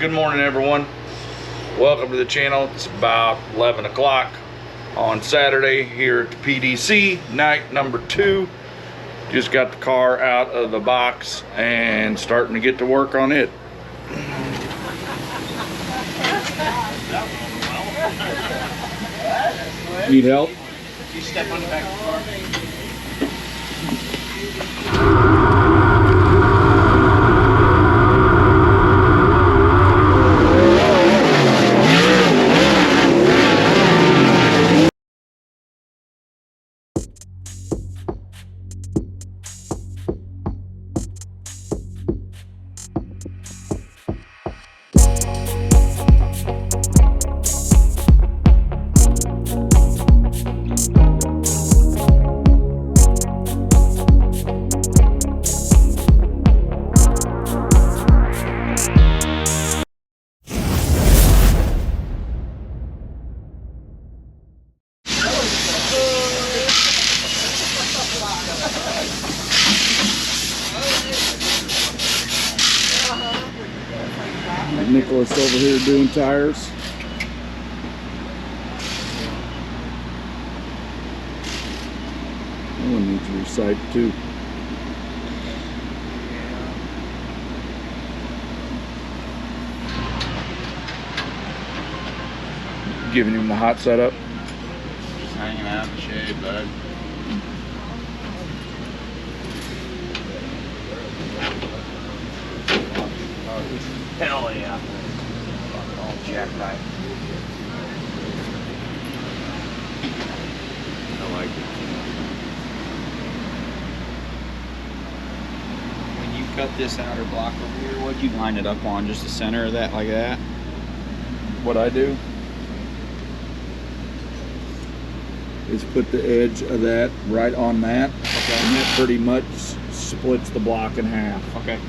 Good morning, everyone. Welcome to the channel. It's about 11 o'clock on Saturday here at the PDC, night number 2. Just got the car out of the box and starting to get to work on it. Need help? You step on the back of the car. Nicholas over here doing tires. That one needs to recite too. Giving him the hot setup. Just hanging out in the shade, bud. Hell yeah. All jackknife. I like it. When you cut this outer block over here, what'd you line it up on? Just the center of that, like that? What I do is put the edge of that right on that. Okay. And that pretty much splits the block in half. Okay.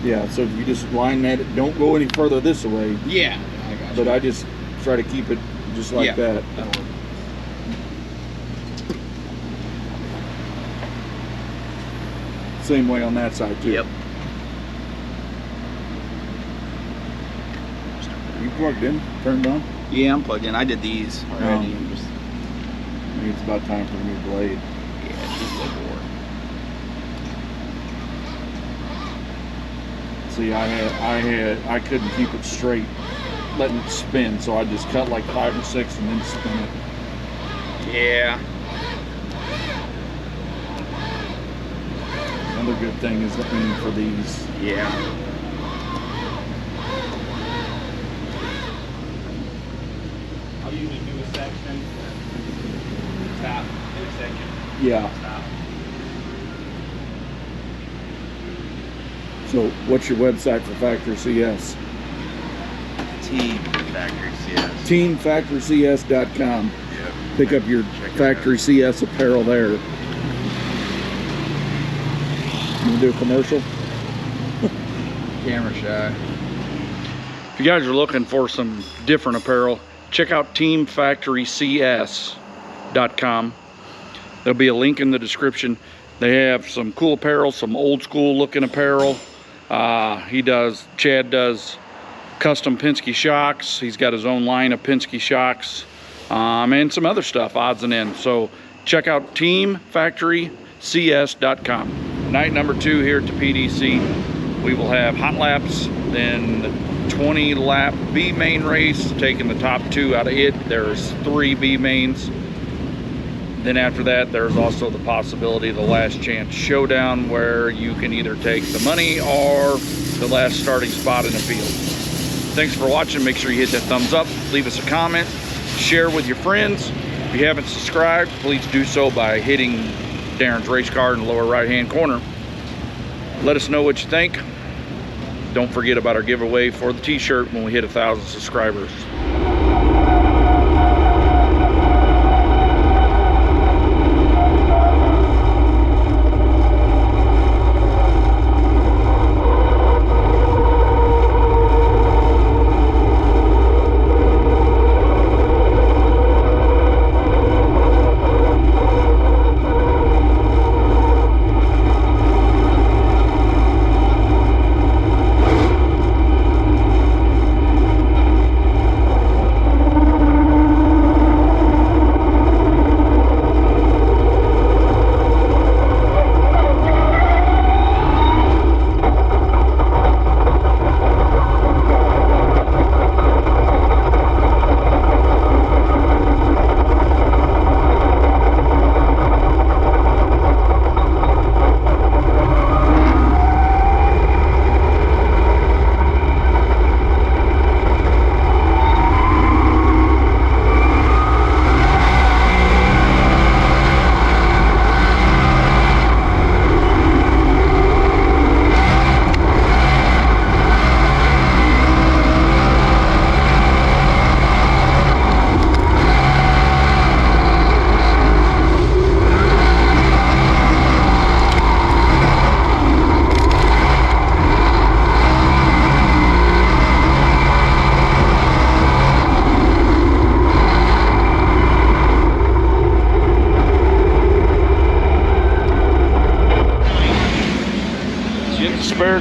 Yeah, so if you just line that, don't go any further this way. Yeah, I got you. But I just try to keep it just like that. That'll work. Same way on that side too. Yep. You plugged in, turned on? Yeah, I'm plugged in. I did these already. I think it's about time for a new blade. Yeah, it's just a little more. See, I couldn't keep it straight, letting it spin, so I just cut like 5 or 6 and then spin it. Yeah. Another good thing is looking for these. Yeah. I'll usually do a section, tap, do a section, Yeah. stop. So, what's your website for Factory CS? Factory CS. TeamFactoryCS.com. Yep. Pick up your Factory CS apparel there. You want to do a commercial? Camera shy. If you guys are looking for some different apparel, check out TeamFactoryCS.com. There'll be a link in the description. They have some cool apparel, some old school looking apparel. Chad does custom Penske shocks. He's got his own line of Penske shocks, and some other stuff, odds and ends. So check out TeamFactoryCS.com. Night number 2 here at the PDC. We will have hot laps, then the 20 lap B main race, taking the top 2 out of it. There's 3 B mains. Then after that, there's also the possibility of the last chance showdown, where you can either take the money or the last starting spot in the field. Thanks for watching. Make sure you hit that thumbs up, leave us a comment, share with your friends. If you haven't subscribed, please do so by hitting Daryn's race card in the lower right hand corner. Let us know what you think. Don't forget about our giveaway for the t-shirt when we hit 1,000 subscribers.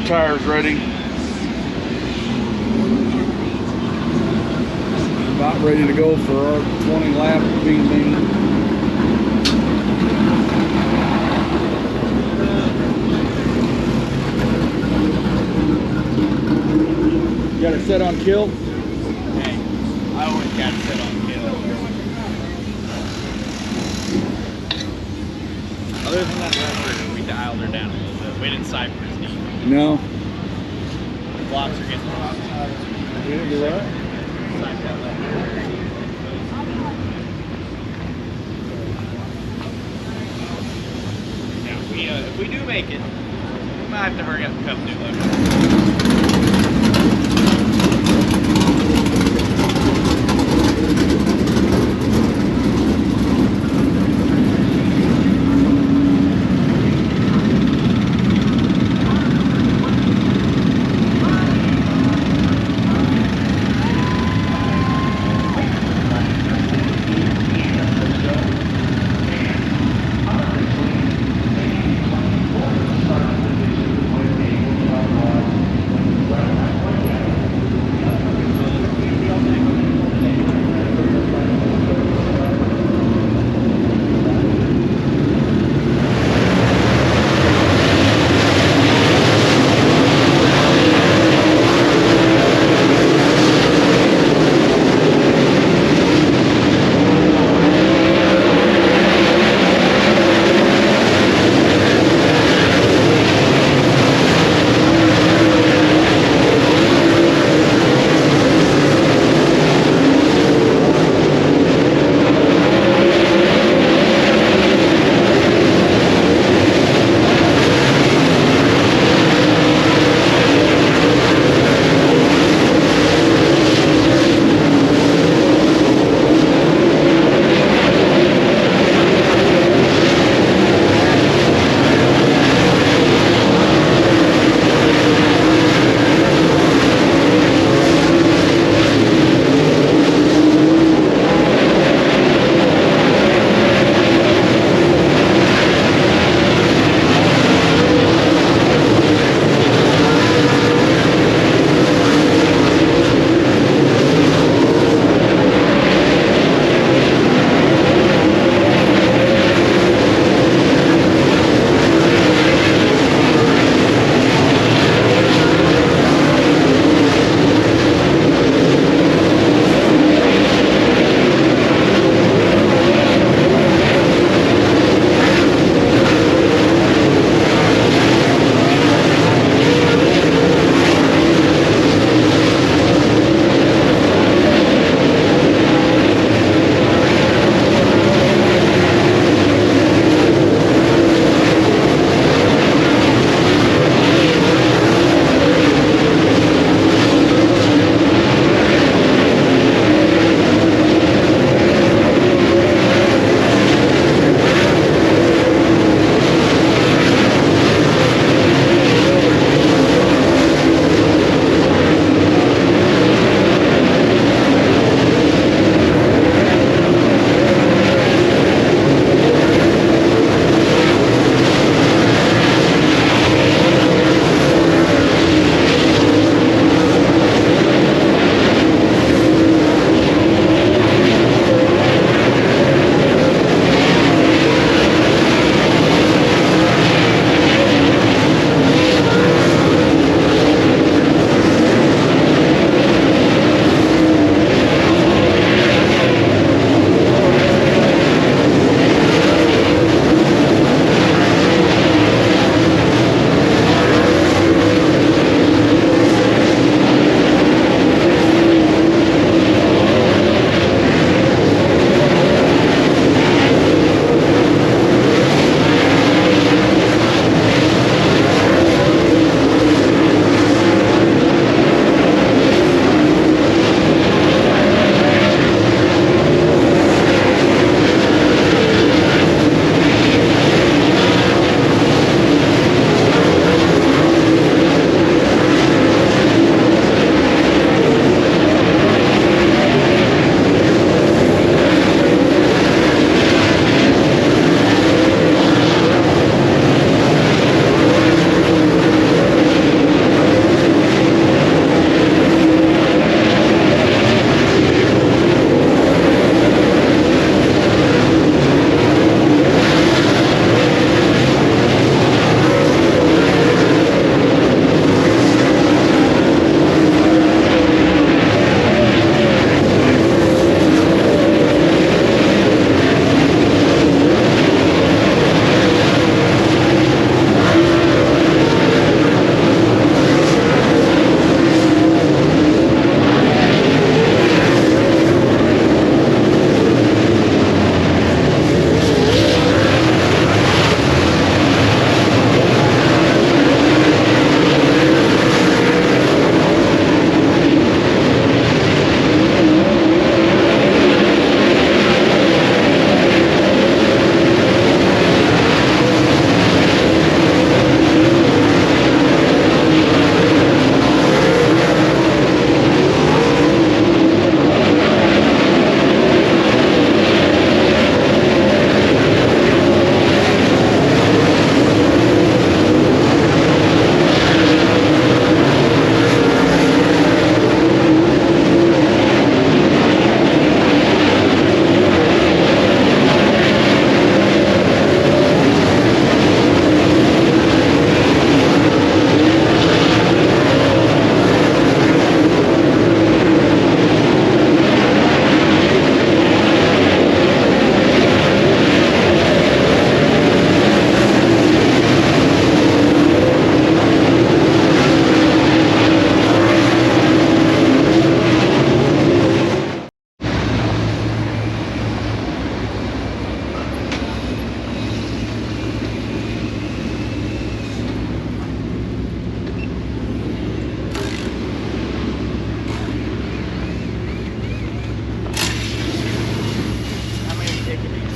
rear tire's ready. About ready to go for our 20 lap B main. You got it set on kill? Hey, I always got it set on kill. Other than that rubber, we dialed her down a little bit. We didn't siphon as deep. No. The blocks are getting hot. You didn't do what? Siphon that level. Yeah, if we do make it, we might have to hurry up and cut the new logo.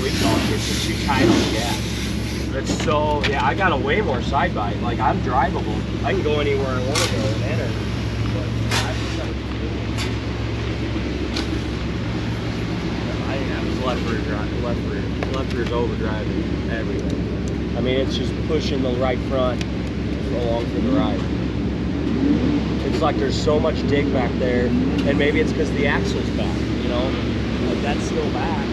we talked, it's too tight on the gas. It's so, yeah, I got a way more side by. Like, I'm drivable. I can go anywhere I want to go and enter. But I didn't have this left rear drive, left rear's overdriving everything. I mean, it's just pushing the right front along for the right. It's like there's so much dig back there, and maybe it's because the axle's back, you know? Like, that's still back.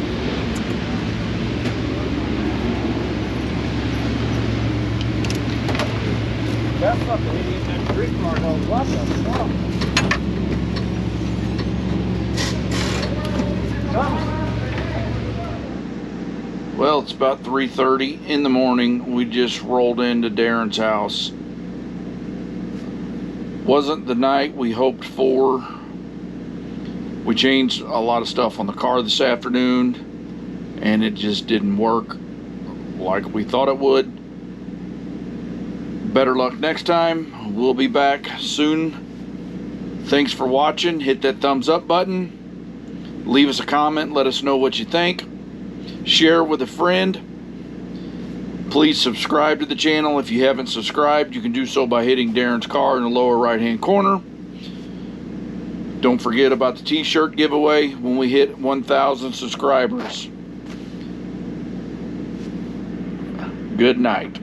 That fucking idiot, that grip car don't what the fuck? Well, it's about 3:30 in the morning. We just rolled into Daryn's house. Wasn't the night we hoped for. We changed a lot of stuff on the car this afternoon, and it just didn't work like we thought it would. Better luck next time. We'll be back soon. Thanks for watching. Hit that thumbs up button. Leave us a comment. Let us know what you think. Share with a friend. Please subscribe to the channel. If you haven't subscribed, you can do so by hitting Daryn's car in the lower right hand corner. Don't forget about the t-shirt giveaway when we hit 1,000 subscribers. Good night.